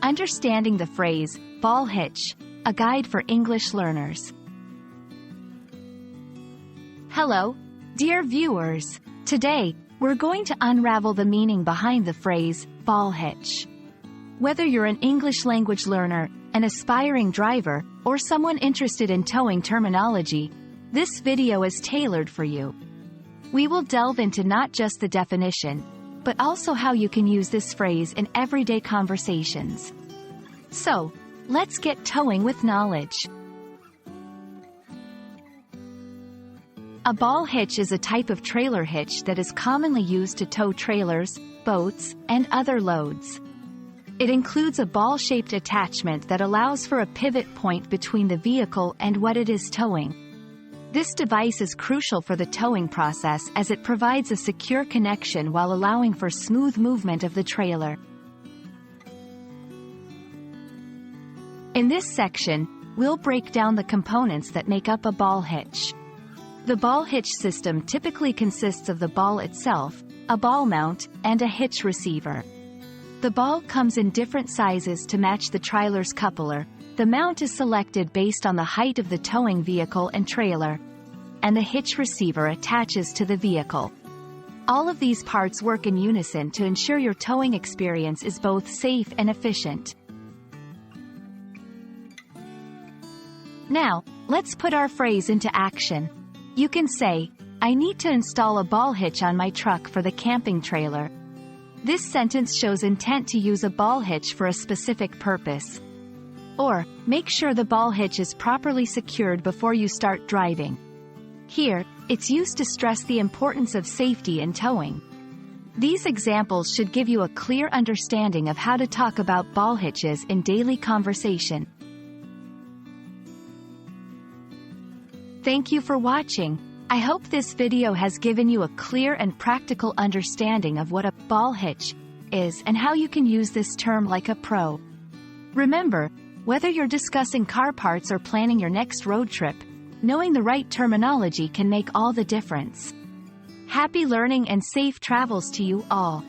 Understanding the phrase, ball hitch, a guide for English learners. Hello, dear viewers. Today, we're going to unravel the meaning behind the phrase, ball hitch. Whether you're an English language learner, an aspiring driver, or someone interested in towing terminology, this video is tailored for you. We will delve into not just the definition, but also how you can use this phrase in everyday conversations. So, let's get towing with knowledge. A ball hitch is a type of trailer hitch that is commonly used to tow trailers, boats, and other loads. It includes a ball-shaped attachment that allows for a pivot point between the vehicle and what it is towing. This device is crucial for the towing process as it provides a secure connection while allowing for smooth movement of the trailer. In this section, we'll break down the components that make up a ball hitch. The ball hitch system typically consists of the ball itself, a ball mount, and a hitch receiver. The ball comes in different sizes to match the trailer's coupler. The mount is selected based on the height of the towing vehicle and trailer, and the hitch receiver attaches to the vehicle. All of these parts work in unison to ensure your towing experience is both safe and efficient. Now, let's put our phrase into action. You can say, I need to install a ball hitch on my truck for the camping trailer. This sentence shows intent to use a ball hitch for a specific purpose. Or, make sure the ball hitch is properly secured before you start driving. Here, it's used to stress the importance of safety in towing. These examples should give you a clear understanding of how to talk about ball hitches in daily conversation. Thank you for watching. I hope this video has given you a clear and practical understanding of what a ball hitch is and how you can use this term like a pro. Remember, whether you're discussing car parts or planning your next road trip, knowing the right terminology can make all the difference. Happy learning and safe travels to you all.